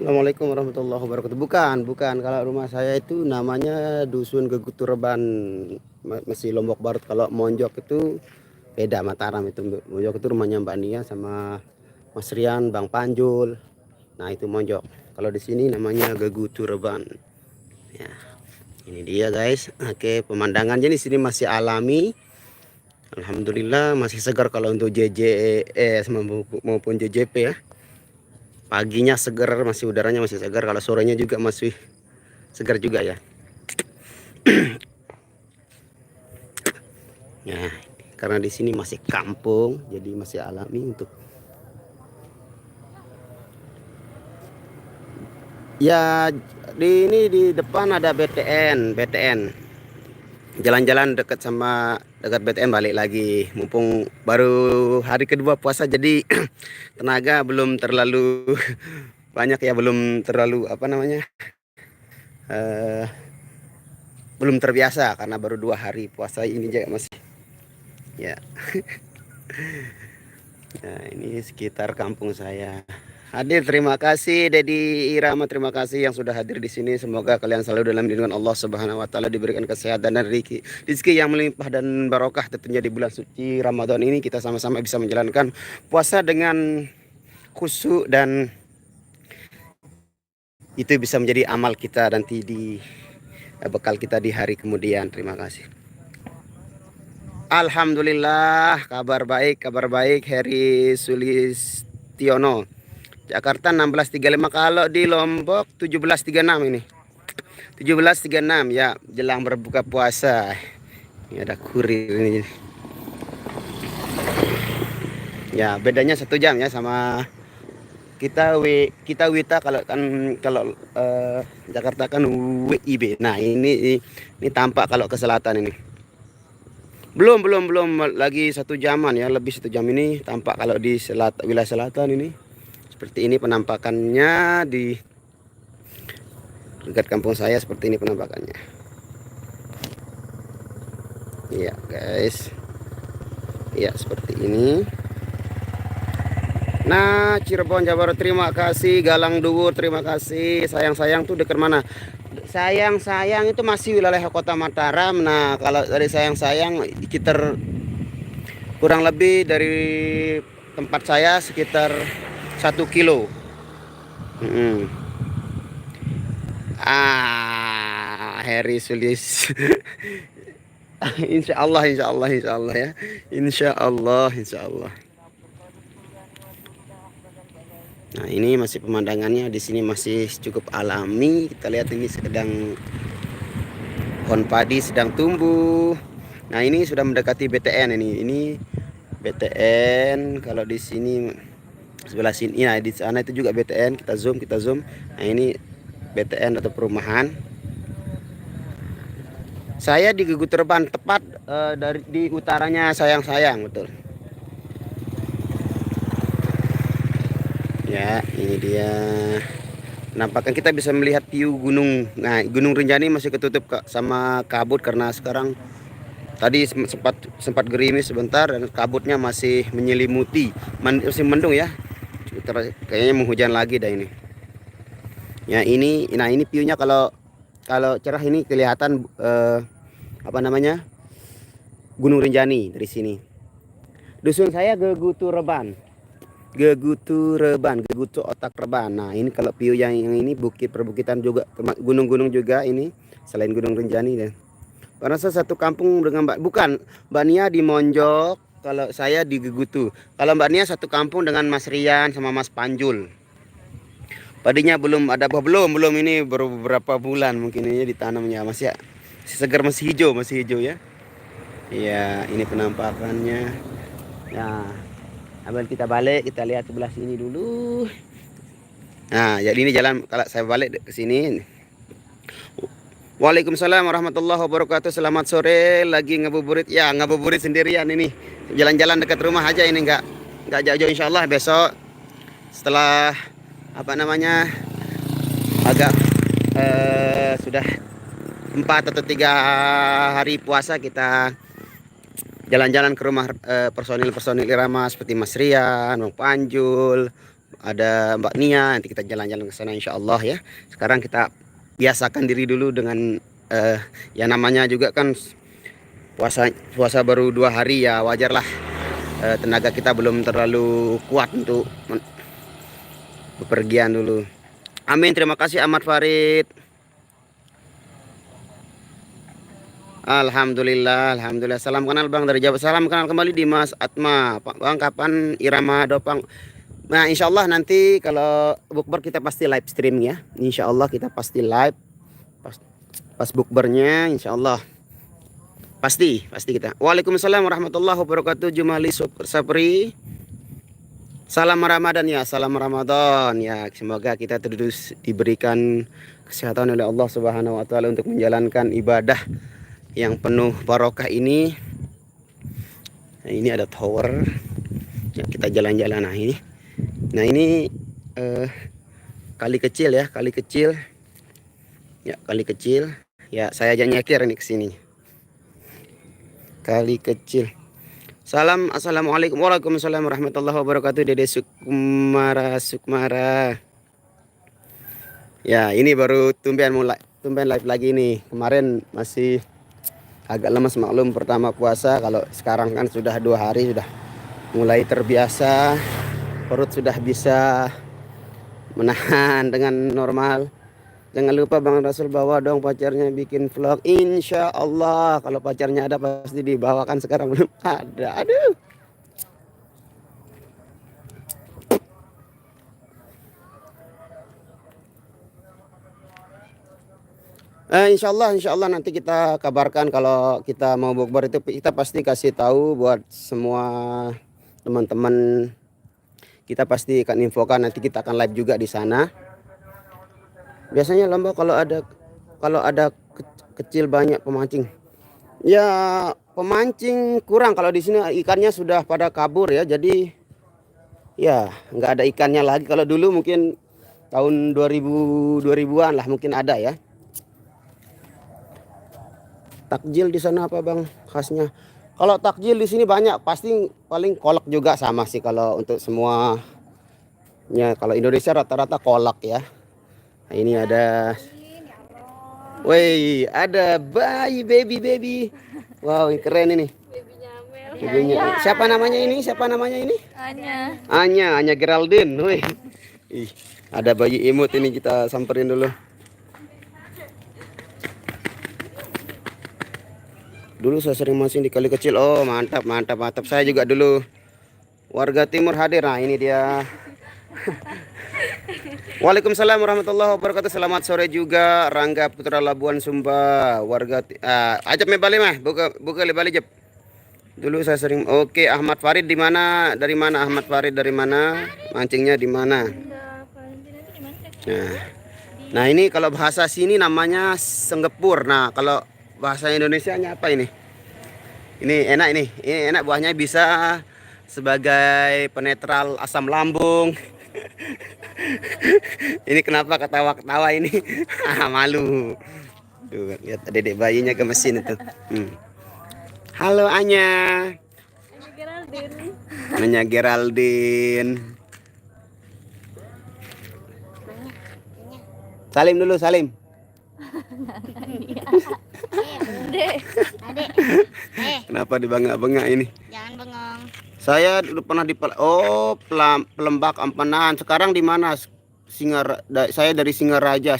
Assalamualaikum warahmatullahi wabarakatuh. Bukan. Kalau rumah saya itu namanya Dusun Geguturban, masih Lombok Barat. Kalau Monjok itu beda, Mataram itu. Monjok itu rumahnya Mbak Nia sama Mas Rian, Bang Panjul. Nah, itu Monjok. Kalau di sini namanya Geguturban. Ya, ini dia guys. Oke, pemandangannya di sini masih alami. Alhamdulillah masih segar kalau untuk JJS maupun JJP ya. Paginya segar, masih udaranya masih segar. Kalau sorenya juga masih segar juga ya. Nah, karena di sini masih kampung, jadi masih alami untuk ya. Di depan ada BTN. Jalan-jalan dekat BTN, balik lagi. Mumpung baru hari kedua puasa, jadi tenaga belum terlalu banyak ya, belum terlalu apa namanya, eh, belum terbiasa karena baru 2 hari puasa ini juga masih ya. Nah, ini sekitar kampung saya. Hadir, terima kasih Dedi Irama, terima kasih yang sudah hadir di sini. Semoga kalian selalu dalam lindungan Allah Subhanahu wa taala, diberikan kesehatan dan rezeki yang melimpah dan barokah. Tentunya di bulan suci Ramadan ini kita sama-sama bisa menjalankan puasa dengan khusyuk, dan itu bisa menjadi amal kita nanti di bekal kita di hari kemudian. Terima kasih. Alhamdulillah, kabar baik Heri Sulistiono. Jakarta 16.35, kalau di Lombok 17.36 ini. 17.36 ya, jelang berbuka puasa. Ini ada kurir ini. Ya, bedanya 1 jam ya sama kita Wita. Kalau Jakarta kan WIB. Nah, ini tampak kalau ke selatan ini. Belum lagi 1 jaman ya, lebih 1 jam ini tampak kalau di wilayah selatan ini. Seperti ini penampakannya di dekat kampung saya, seperti ini penampakannya. Iya guys, iya seperti ini. Nah, Cirebon Jawa Barat, terima kasih. Galang Duwur, terima kasih. Sayang tuh dekat mana? Sayang itu masih wilayah kota Mataram. Nah, kalau dari sayang sekitar kurang lebih dari tempat saya sekitar 1 kilo. Heri Sulis. Insya Allah ya. Insya Allah. Nah, ini masih pemandangannya di sini masih cukup alami. Kita lihat ini sedang pohon padi sedang tumbuh. Nah, ini sudah mendekati BTN ini. Ini BTN. Kalau di sini sebelah sini, nah di sana itu juga BTN. Kita zoom. Nah, ini BTN atau perumahan. Saya di Geguturban, tepat di utaranya sayang betul. Ya, ini dia. Nampaknya kita bisa melihat view gunung. Nah, Gunung Rinjani masih ketutup sama kabut karena sekarang tadi sempat gerimis sebentar dan kabutnya masih menyelimuti. Masih mendung ya. Kayaknya mau hujan lagi dah ini. Ya, ini view-nya kalau cerah ini kelihatan apa namanya? Gunung Rinjani dari sini. Dusun saya Gegutu Otak Reban. Nah, ini kalau view yang ini perbukitan juga, gunung-gunung juga ini selain Gunung Rinjani ya. Karena saya satu kampung dengan Mbak Nia di Monjok, kalau saya di Gegutu. Kalau Mbak Nia satu kampung dengan Mas Rian sama Mas Panjul. Padinya belum ada belum ini baru beberapa bulan mungkin ini ditanamnya, masih segar, masih hijau ya. Iya, ini penampakannya. Nah, ambil kita balik, kita lihat sebelah sini dulu. Nah, jadi ini jalan kalau saya balik ke sini. Waalaikumsalam warahmatullahi wabarakatuh. Selamat sore, lagi ngabuburit ya, ngabuburit sendirian ini. Jalan-jalan dekat rumah aja ini, enggak jauh-jauh. Insyaallah besok setelah apa namanya agak sudah 4 atau 3 hari puasa, kita jalan-jalan ke rumah personil Irama seperti Mas Rian, Bang Panjul, ada Mbak Nia, nanti kita jalan-jalan ke sana insya Allah ya. Sekarang kita biasakan diri dulu dengan ya namanya juga kan puasa baru 2 hari ya, wajar lah tenaga kita belum terlalu kuat untuk bepergian dulu. Amin, terima kasih Ahmad Farid. Alhamdulillah, alhamdulillah. Salam kenal Bang dari Jawa. Salam kenal kembali Dimas Atma. Pak Bang, kapan Irama Dopang? Nah, insya Allah nanti kalau bukber kita pasti live stream ya. Insya Allah kita pasti live pas bukbernya, insya Allah pasti kita. Waalaikumsalam warahmatullahi wabarakatuh. Jumali Sapri. Salam Ramadan ya, salam Ramadan ya. Semoga kita terus diberikan kesehatan oleh Allah Subhanahu wa taala untuk menjalankan ibadah yang penuh barokah ini. Nah, ini ada tower. Ya, kita jalan-jalan Nah, ini kali kecil ya, kali kecil. Ya, kali kecil. Ya, saya aja nyekir ini ke sini. Kali kecil. Salam, assalamualaikum, waalaikumsalam warahmatullahi wabarakatuh. Dede Sukmara. Ya, ini baru tumben live lagi nih. Kemarin masih agak lemas, maklum pertama puasa. Kalau sekarang kan sudah 2 hari sudah mulai terbiasa, perut sudah bisa menahan dengan normal. Jangan lupa Bang Rasul bawa dong pacarnya bikin vlog. Insya Allah kalau pacarnya ada pasti dibawakan, sekarang belum ada. Aduh. Insya Allah nanti kita kabarkan kalau kita mau bukber itu, kita pasti kasih tahu buat semua teman-teman. Kita pasti akan infokan, nanti kita akan live juga di sana. Biasanya lomba kalau ada kecil banyak pemancing. Ya pemancing kurang kalau di sini, ikannya sudah pada kabur ya. Jadi ya nggak ada ikannya lagi. Kalau dulu mungkin tahun 2000-an lah mungkin ada ya. Takjil di sana apa Bang khasnya? Kalau takjil di sini banyak, pasti paling kolak juga sama sih kalau untuk semuanya. Kalau Indonesia rata-rata kolak ya. Nah, ini ada, woi, ada baby. Wow, keren ini. Babynya. Siapa namanya ini? Anya Geraldine. Woi. Ih, ada bayi imut ini, kita samperin dulu. Dulu saya sering mancing di kali kecil. Oh, mantap. Saya juga dulu warga timur hadir. Nah, ini dia. Waalaikumsalam warahmatullahi wabarakatuh. Selamat sore juga Rangga Putra Labuan Sumba, warga ajab me balik mah, buka balik jeb. Dulu saya sering. Oke, Ahmad Farid di mana? Dari mana Ahmad Farid, dari mana? Mancingnya di mana? Nah, ini kalau bahasa sini namanya senggepur. Nah, kalau bahasa Indonesianya apa ini? Ini enak ini. Ini enak, buahnya bisa sebagai penetral asam lambung. Ini kenapa ketawa ini? Malu. Tuh, lihat dedek bayinya ke mesin itu. Halo Anya. Anya Geraldine. Salim dulu, salim. Adek. Kenapa dibangga-bangga ini? Jangan bengong. Saya dulu pernah di Pelembak Ampanahan. Sekarang di mana? Saya dari Singaraja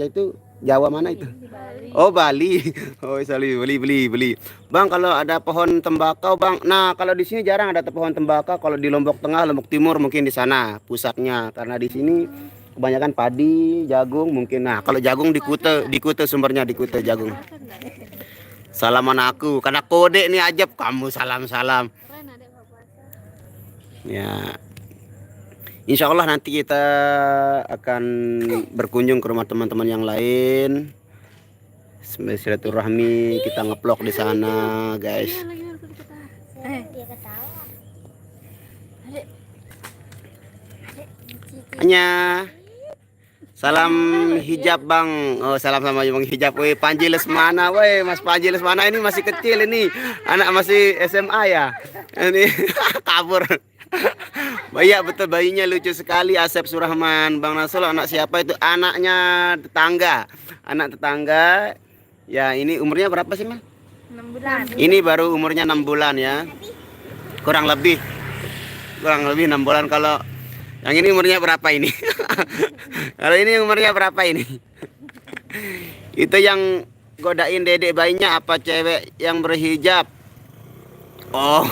itu Jawa mana itu? Bali. Oh, Bali. Oh, beli. Bang, kalau ada pohon tembakau, Bang. Nah, kalau di sini jarang ada pohon tembakau. Kalau di Lombok Tengah, Lombok Timur mungkin di sana pusatnya. Karena di sini kebanyakan padi, jagung mungkin. Nah, kalau jagung di Kute sumbernya, di Kute jagung. Salaman aku, karena kode nih ajab, kamu salam. Ya, insya Allah nanti kita akan berkunjung ke rumah teman-teman yang lain. Silaturahmi, kita ngeplok di sana, guys. Hanya salam hijab Bang. Oh, salam sama Bang hijab. Woi, Panji Lesmana, woi Mas Panji Lesmana ini masih kecil ini. Anak masih SMA ya. Ini kabur. Iya betul, bayinya lucu sekali. Asep Surahman, Bang Nasrul anak siapa itu? Anaknya tetangga. Anak tetangga. Ya ini umurnya berapa sih, Mel? 6 bulan. Ini baru umurnya 6 bulan ya. Kurang lebih. Kurang lebih 6 bulan. Kalau yang ini umurnya berapa ini? Kalau ini umurnya berapa ini? Itu yang godain dedek bayinya apa cewek yang berhijab? Oh,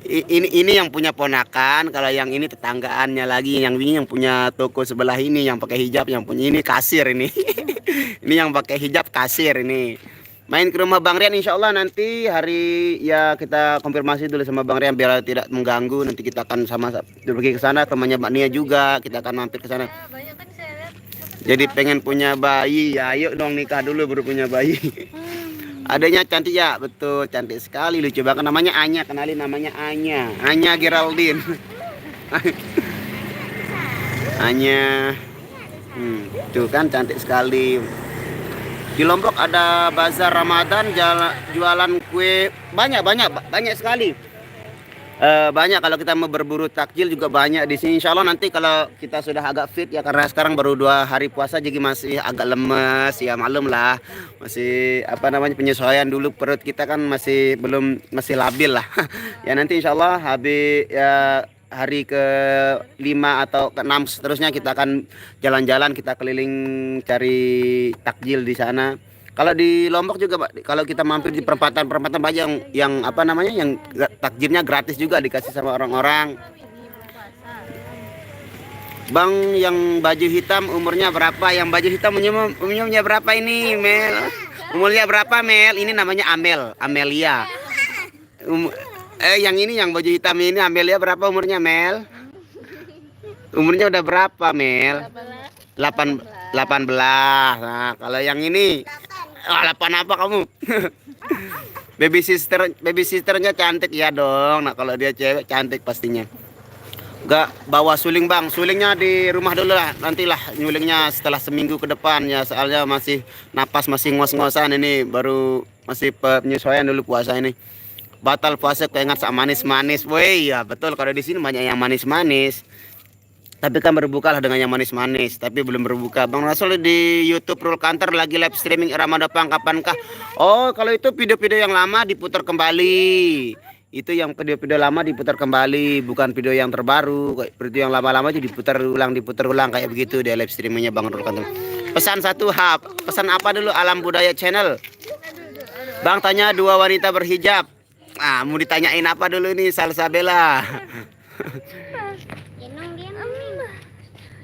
ini yang punya ponakan. Kalau yang ini tetanggaannya lagi. Yang ini yang punya toko sebelah ini yang pakai hijab. Yang punya ini kasir ini. Ini yang pakai hijab kasir ini. Main ke rumah Bang Rian insya Allah nanti hari ya kita konfirmasi dulu sama Bang Rian biar tidak mengganggu. Nanti kita akan sama pergi ke sana ke rumahnya Mbak Nia juga. Kita akan mampir ke sana. Banyak kan saya lihat. Jadi pengen punya bayi ya, ayo dong nikah dulu baru punya bayi. Adanya cantik ya, betul cantik sekali lucu banget namanya Anya, kenalin namanya Anya Geraldine. Anya, tuh kan cantik sekali. Di Lombok ada bazar Ramadan, jualan kue banyak sekali. Banyak kalau kita mau berburu takjil juga banyak di sini. Insya Allah nanti kalau kita sudah agak fit ya karena sekarang baru 2 hari puasa jadi masih agak lemes ya maklum lah masih apa namanya penyesuaian dulu perut kita kan masih labil lah. Ya nanti Insya Allah habis ya hari ke-5 atau ke-6 seterusnya kita akan jalan-jalan kita keliling cari takjil di sana. Kalau di Lombok juga Pak, kalau kita mampir di perempatan banyak yang apa namanya yang takjilnya gratis juga dikasih sama orang-orang. Bang yang baju hitam umurnya berapa? Yang baju hitam umurnya berapa ini Mel? Umurnya berapa Mel? Ini namanya Amelia. Yang ini yang baju hitam ini Amelia berapa umurnya Mel? Umurnya udah berapa Mel? 18. Nah kalau yang ini 8 apa kamu? baby sisternya cantik ya dong. Nah kalau dia cewek cantik pastinya. Gak bawa suling Bang, sulingnya di rumah dulu lah. Nantilah nyulingnya setelah seminggu ke depan ya. Soalnya masih napas masih ngos-ngosan ini baru masih penyesuaian dulu puasa ini. Batal puasa keingat sama manis-manis. Woi ya betul kalau di sini banyak yang manis-manis. Tapi kan berbuka lah dengan yang manis-manis. Tapi belum berbuka. Bang Rasul di YouTube Rul Kantor lagi live streaming Ramadan kapankah? Oh kalau itu video-video yang lama diputar kembali. Itu yang video-video lama diputar kembali. Bukan video yang terbaru. Video yang lama-lama aja diputar ulang kayak begitu di live streamingnya Bang Rul Kantor. Pesan satu hap. Pesan apa dulu Alam Budaya Channel? Bang tanya 2 wanita berhijab. Ah mau ditanyain apa dulu nih Salsabella?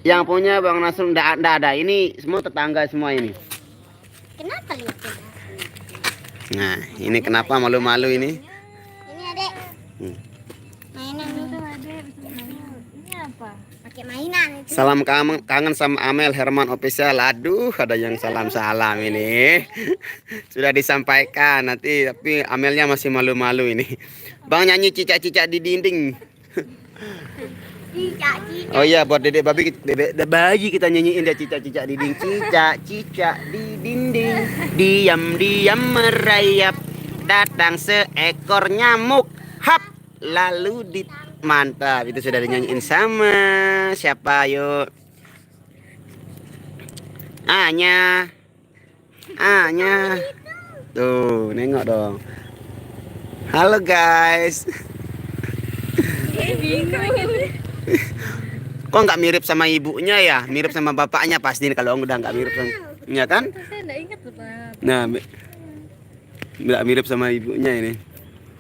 Yang punya Bang Nasrul enggak ada. Ini semua tetangga semua ini. Kenapa lihat? Nah, ini kenapa malu-malu ini? Ini Adek. Mainan itu Adek. Ini apa? Pakai mainan itu. Salam kangen sama Amel Herman Official. Aduh, ada yang salam-salam ini. Sudah disampaikan nanti tapi Amelnya masih malu-malu ini. Bang nyanyi cicak-cicak di dinding. Cicak-cicak. Oh iya buat dedek bayi kita nyanyiin dia cicak-cicak di dinding. Cicak-cicak di dinding diam-diam merayap datang seekor nyamuk hap lalu mantap itu sudah dinyanyiin sama siapa yuk Anya tuh nengok dong. Halo guys. Kok nggak mirip sama ibunya ya? Mirip sama bapaknya pasti kalau udah nggak mirip sama, ya kan? Saya enggak ingat tuh, Pak. Nah, nggak mirip sama ibunya ini.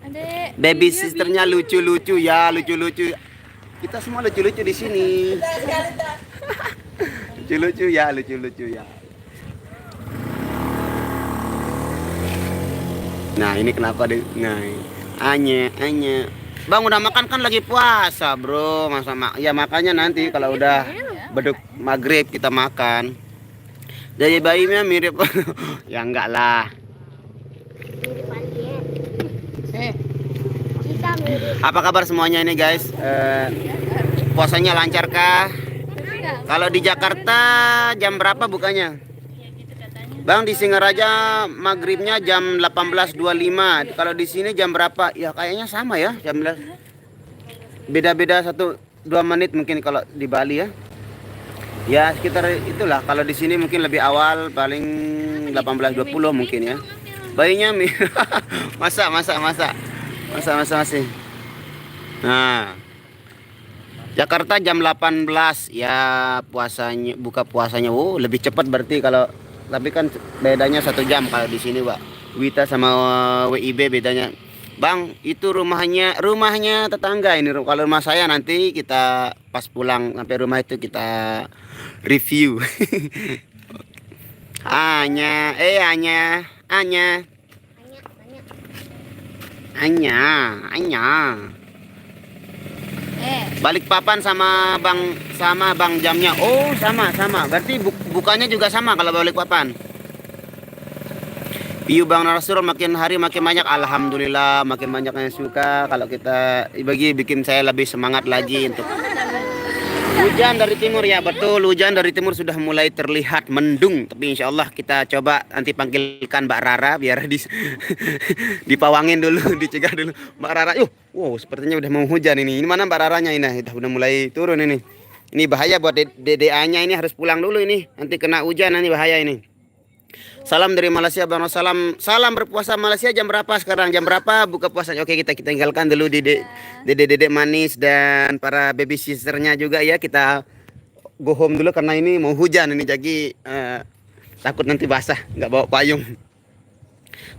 Adek. Baby sisternya lucu-lucu ya, lucu-lucu. Kita semua lucu-lucu di sini. Lucu-lucu ya. Nah, ini kenapa deh? Nah, Anya. Bang udah makan kan lagi puasa bro. Ya makanya nanti kalau udah beduk maghrib kita makan. Jadi bayinya mirip. Ya enggak lah. Apa kabar semuanya ini guys? Puasanya lancar kah? Kalau di Jakarta jam berapa bukanya? Bang di Singaraja maghribnya jam 18.25. Kalau di sini jam berapa? Ya kayaknya sama ya jam 11. beda-beda 1-2 menit mungkin kalau di Bali ya. Ya sekitar itulah. Kalau di sini mungkin lebih awal, paling 18.20 mungkin ya. Bayinya masak masih. Nah, Jakarta jam 18 ya, puasanya, buka puasanya. Oh, lebih cepat berarti kalau, tapi kan bedanya 1 jam kalau di sini, Pak. Wita sama WIB bedanya. Bang, itu rumahnya tetangga ini. Kalau rumah saya nanti kita pas pulang sampai rumah itu kita review. Anya, Anya, Anya, Anya, Anya. Balikpapan sama Bang Jamnya. Oh, sama. Berarti bukanya juga sama kalau Balikpapan. View Bang Rasul makin hari makin banyak. Alhamdulillah, makin banyak yang suka. Kalau kita bikin saya lebih semangat lagi untuk hujan dari timur ya. Betul, hujan dari timur sudah mulai terlihat mendung. Tapi insya Allah kita coba nanti panggilkan Mbak Rara biar dipawangin dulu, dicegah dulu. Mbak Rara, wow, sepertinya udah mau hujan ini. Ini mana Mbak Raranya ini? Udah mulai turun ini. Ini bahaya buat DDA-nya, ini harus pulang dulu ini. Nanti kena hujan, nanti bahaya ini. Salam dari Malaysia Bang. Salam berpuasa Malaysia jam berapa sekarang? Jam berapa buka puasanya? Oke, kita tinggalkan dulu dedek manis dan para baby sisternya juga ya. Kita go home dulu karena ini mau hujan ini, jadi takut nanti basah, nggak bawa payung.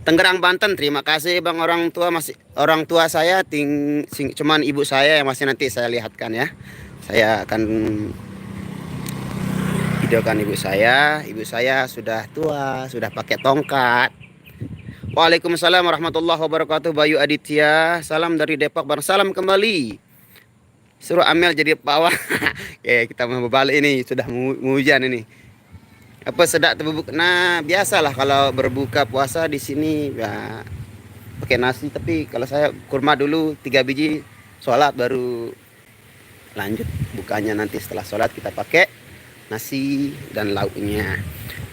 Tangerang Banten, terima kasih Bang. Orang tua saya cuman ibu saya yang masih nanti saya lihatkan ya. Saya akan videokan ibu saya sudah tua, sudah pakai tongkat. Waalaikumsalam warahmatullahi wabarakatuh. Bayu Aditya, salam dari Depok Bang. Salam kembali. Suruh Amel jadi pawang. Kita mau balik ini, sudah hujan ini. Apa sedak terbubuk? Nah, biasalah kalau berbuka puasa di sini ya pakai nasi, tapi kalau saya kurma dulu 3 biji, sholat baru lanjut bukanya. Nanti setelah sholat kita pakai nasi dan lauknya.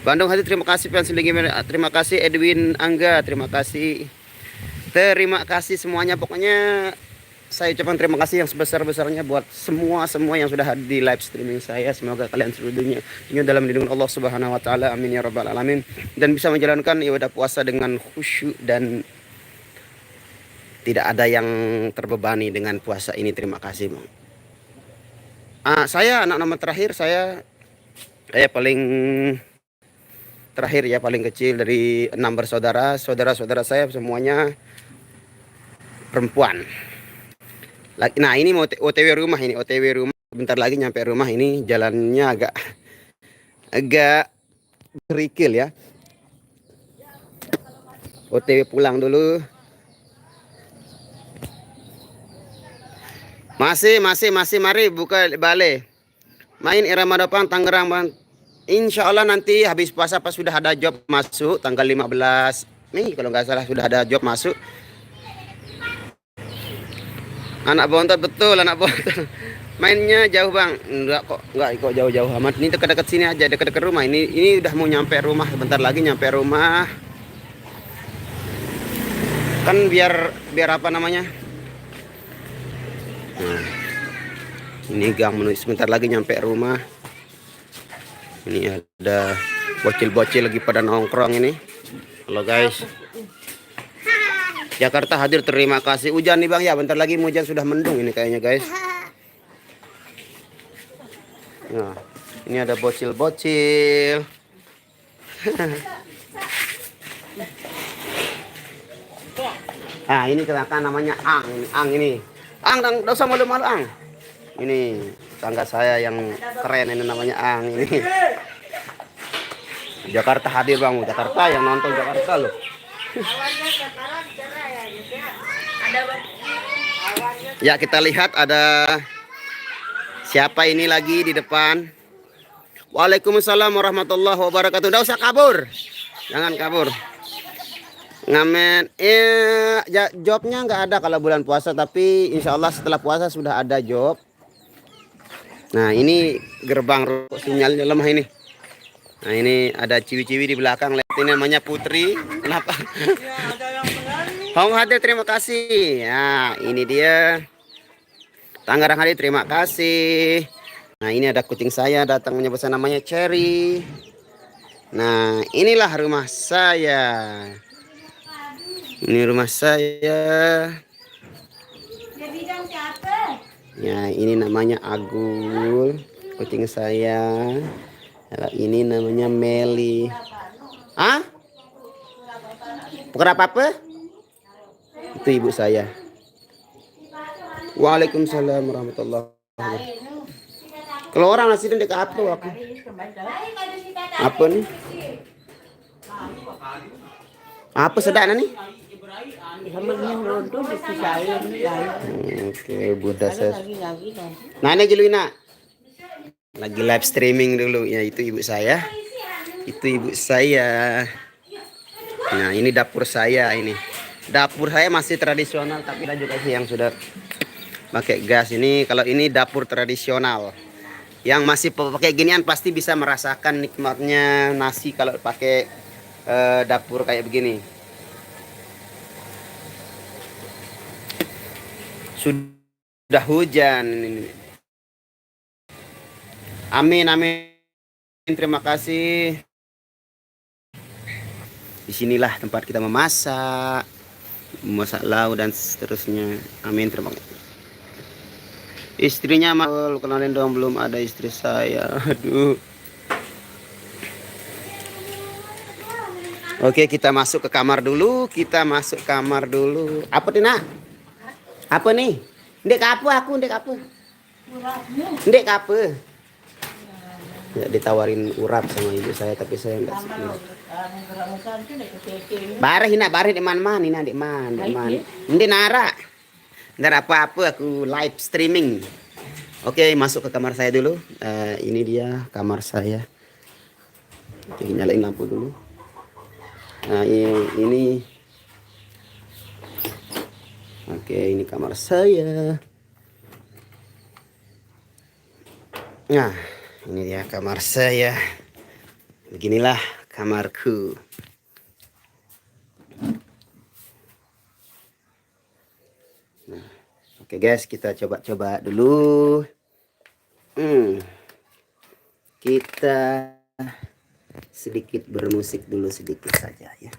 Bandung Hati, terima kasih terima kasih Edwin Angga, terima kasih semuanya. Pokoknya saya ucapkan terima kasih yang sebesar-besarnya buat semua yang sudah hadir di live streaming saya. Semoga kalian seluruh dunia dalam lindungan Allah Subhanahu wa taala. Amin ya rabbal alamin, dan bisa menjalankan ibadah puasa dengan khusyuk dan tidak ada yang terbebani dengan puasa ini. Terima kasih, Bang. Saya anak nomor terakhir, saya paling terakhir ya, paling kecil dari 6 bersaudara. Saudara-saudara saya semuanya perempuan. Nah, ini mau OTW rumah ini, bentar lagi nyampe rumah. Ini jalannya agak kerikil ya. OTW pulang dulu. Masih mari buka balik. Main Irama Dopang Tangerang Bang. Insya Allah nanti habis puasa pas sudah ada job masuk tanggal 15 Mei kalau nggak salah sudah ada job masuk. Anak bontot, betul anak bontot. Mainnya jauh Bang. Enggak kok jauh-jauh amat. Ini dekat-dekat sini aja, dekat-dekat rumah. Ini udah mau nyampe rumah, bentar lagi nyampe rumah. Kan biar apa namanya? Nah, ini gang menuju, sebentar lagi nyampe rumah. Ini ada bocil-bocil lagi pada nongkrong ini. Halo guys. Jakarta hadir, terima kasih. Hujan nih Bang ya, bentar lagi hujan, sudah mendung ini kayaknya guys. Nah, ini ada bocil-bocil. Ini kan namanya Ang ini. Ang, enggak usah malu-malu Ang. Ini tangga saya yang keren ini, namanya Ang ini. Jakarta hadir Bang, Jakarta yang nonton Jakarta loh. Ya, kita lihat ada siapa ini lagi di depan. Waalaikumsalam warahmatullahi wabarakatuh. Nggak usah kabur, jangan kabur. Ngamen, jobnya nggak ada kalau bulan puasa, tapi insya Allah setelah puasa sudah ada job. Nah, ini gerbang sinyalnya lemah ini. Nah, ini ada ciwi-ciwi di belakang. Lihat, ini namanya Putri. Kenapa? Hong hadir, terima kasih. Ya, ini dia. Tangerang Hari, terima kasih. Nah, ini ada kucing saya datang menyebut namanya Cherry. Nah, inilah rumah saya. Ini rumah saya. Ya, ini namanya Agul, kucing saya. Kalau ini namanya Meli. Ah? Bukan apa-apa? Itu ibu saya. Waalaikumsalam warahmatullahi wabarakatuh. Kalau orang nasi dan dekat apa aku? Apa nih? Apa sedana nih? Oke, Buddha saya. Nah, ini Julina. Lagi live streaming dulu. Ya, itu ibu saya. Itu ibu saya. Nah, ini dapur saya ini. Dapur saya masih tradisional, tapi ada juga sih yang sudah pakai gas ini. Kalau ini dapur tradisional. Yang masih pakai ginian pasti bisa merasakan nikmatnya nasi kalau pakai dapur kayak begini. Sudah hujan. Amin, amin. Terima kasih. Disinilah tempat kita memasak lauk dan seterusnya. Amin, terima kasih. Istrinya mau kenalin dong, belum ada istri saya. Aduh. Oke, kita masuk ke kamar dulu. Apa Tina? Apa nih? Ndek apa aku, ndek apa? Ndek apa? Ya, ditawarin urap sama ibu saya, tapi saya enggak suka. Bareh di mana-mana, Nina di mana? Ndek nara. Ntar apa-apa aku live streaming. Oke, masuk ke kamar saya dulu. Ini dia kamar saya. Oke, nyalain lampu dulu. Nah, ini. Oke, ini kamar saya. Nah, ini dia kamar saya. Beginilah kamarku. Nah, oke guys, kita coba-coba dulu. Kita sedikit bermusik dulu sedikit saja ya.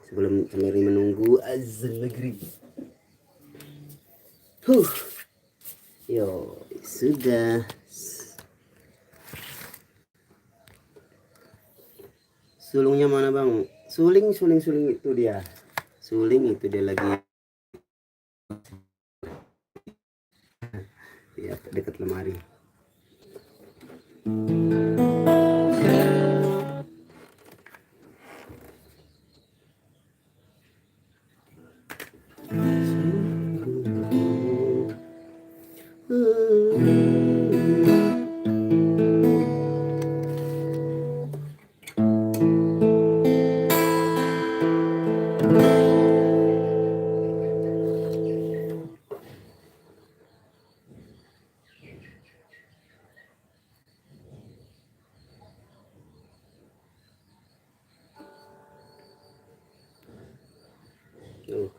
Sebelum kami menunggu azan maghrib. Yo, sudah. Sulungnya mana bang? Suling itu dia. Suling itu dia lagi. Ya, dekat lemari.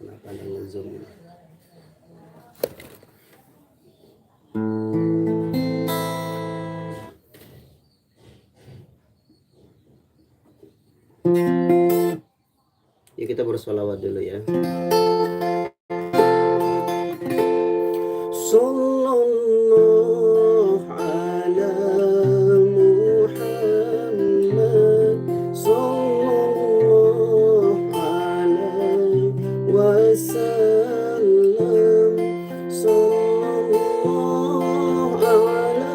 Kenapa ada nge-zoom? Ya, kita bersolawat dulu ya. Sallallahu ala Muhammad, sallallahu alaihi wasallam, sallallahu ala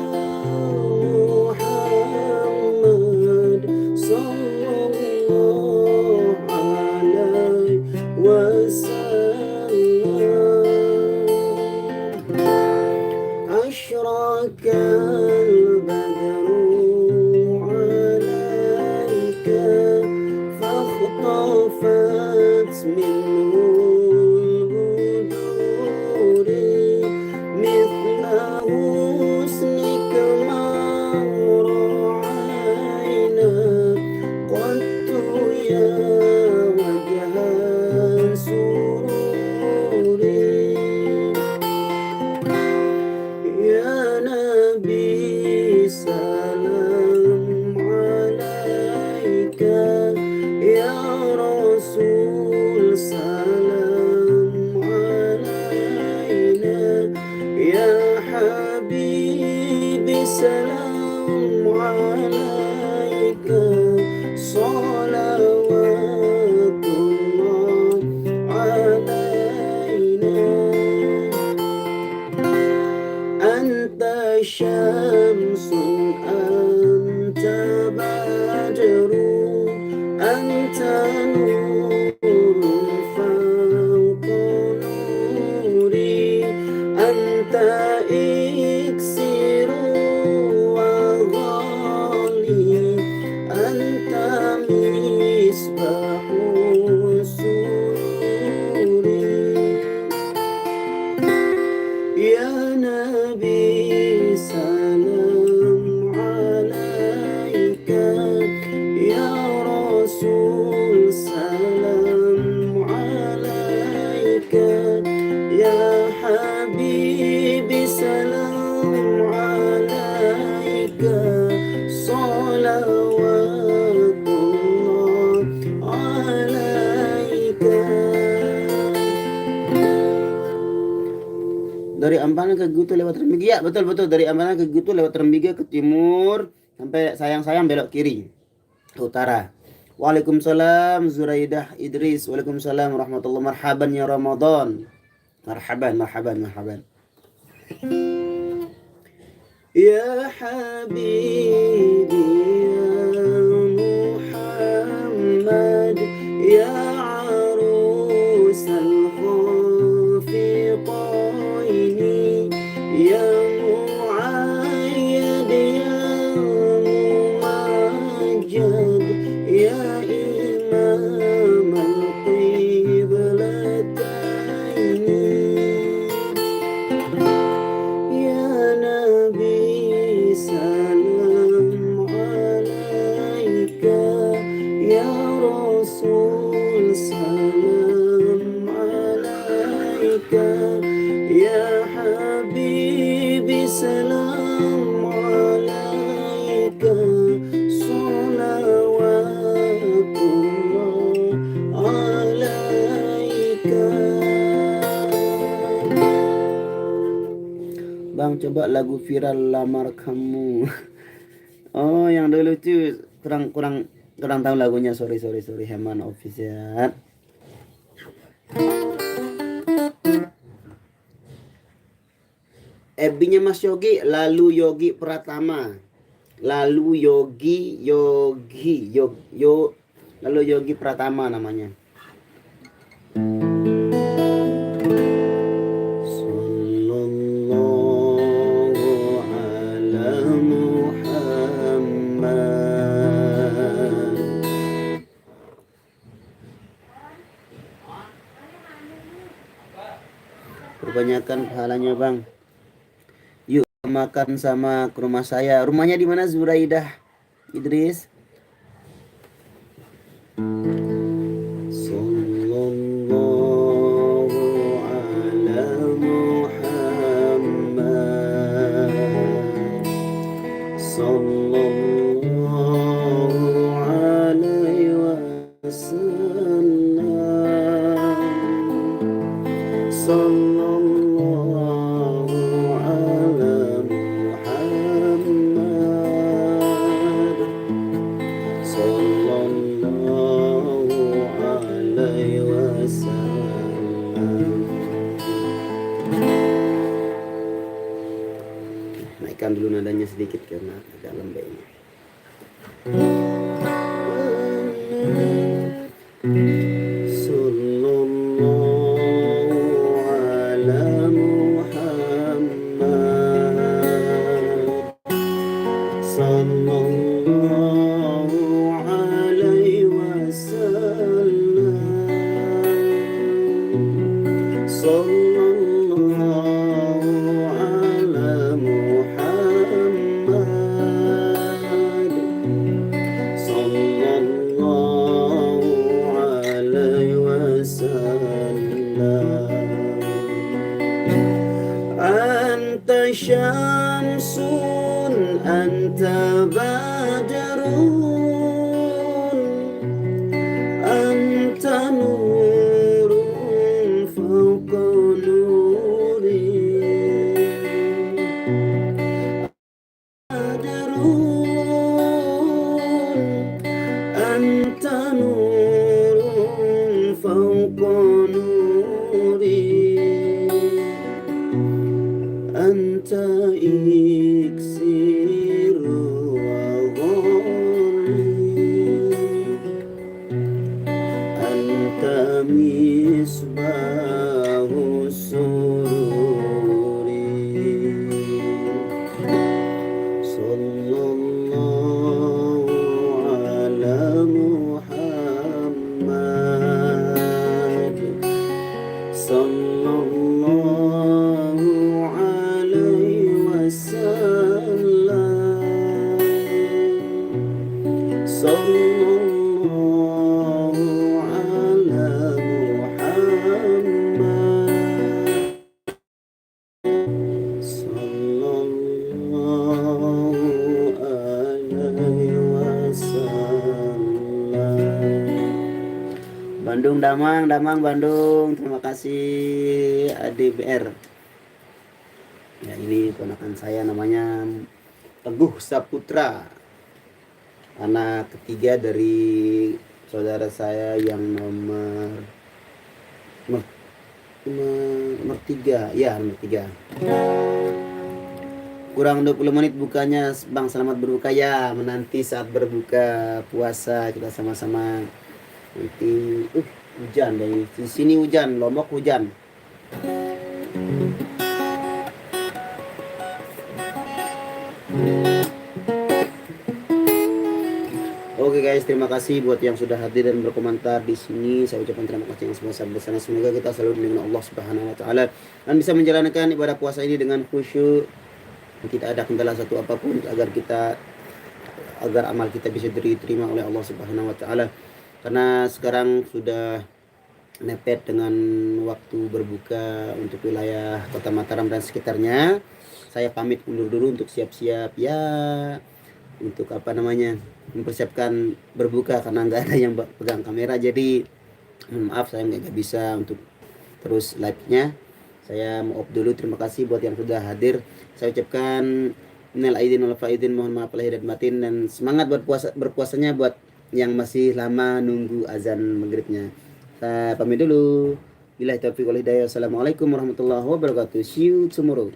Muhammad, sallallahu alaihi wasallam. أشرق البدر عليك فاختفت منه البدور syamsun anta badrun anta nurun fawqa nuri anta iksiru wa ghali anta misbahu sururi ya nabi salam alaika ya rasul salam alaika ya habibi salam alaika salawatullah alaika. Dari Ampana ke Gutu lewat Rembige, ya betul dari Ampana ke Gutu lewat Rembige ke timur sampai sayang belok kiri ke utara. Waalaikumsalam Zuraidah Idris. Waalaikumsalam warahmatullahi marhaban ya Ramadan. Marhaban. Ya habibi ya Muhammad ya arusal khafiqaini ya muayyad ya mumajjad ya imam al-qiblataini ya nabi salam alaika ya rasul salam alaika ya habibi salam alaika salawatullah alaika. Bang, coba lagu viral Lamar Kamu. Oh, yang dulu tuh kurang tahu lagunya. Sorry Heman Official. FB-nya Mas Yogi, lalu Yogi Pratama. Lalu lalu Yogi Pratama namanya. Perbanyakan pahalanya bang. Yuk makan sama ke rumah saya. Rumahnya di mana Zuraidah Idris? Sallallahu ala Muhammad sallallahu alaihi wasallam sallallahu ala Muhammad sallallahu alaihi wasallam. Naikkan dulu nadanya sedikit karena agak lembek ini. Anta syamsun anta badrun anta nurun fawqa nuri badrun anta nurun fawqa nuri anta iksiru wa ghali, anta misbahu sururi, sallallahu ala Muhammad, sallallahu alaihi wasallam, sallallahu ala Muhammad, sallallahu alaihi wasallam. Bandung, Damang, Bandung. Terima kasih ADBR. Ya, ini ponakan saya namanya Teguh Saputra. Anak ketiga dari saudara saya yang nomor 3. Ya, nomor 3. Kurang 20 menit bukanya, Bang. Selamat berbuka ya. Menanti saat berbuka puasa kita sama-sama. Nanti hujan dari di sini, hujan, Lombok hujan. Oke guys, terima kasih buat yang sudah hadir dan berkomentar di sini. Saya ucapkan terima kasih yang sebesar-besarnya. Semoga kita selalu dengan Allah Subhanahu wa taala dan bisa menjalankan ibadah puasa ini dengan khusyuk. Tidak ada kendala satu apapun agar amal kita bisa diterima oleh Allah Subhanahu wa taala. Karena sekarang sudah mepet dengan waktu berbuka untuk wilayah Kota Mataram dan sekitarnya. Saya pamit undur dulu untuk siap-siap ya, untuk mempersiapkan berbuka, karena nggak ada yang pegang kamera. Jadi maaf, saya nggak bisa untuk terus live-nya. Saya mau off dulu. Terima kasih buat yang sudah hadir. Saya ucapkan minal aidin wal faidin, mohon maaf lahir dan batin, dan semangat buat berpuasanya buat yang masih lama nunggu azan maghribnya. Saya pamit dulu. Billahi taufiq wal hidayah. Wassalamualaikum warahmatullahi wabarakatuh. See you tomorrow.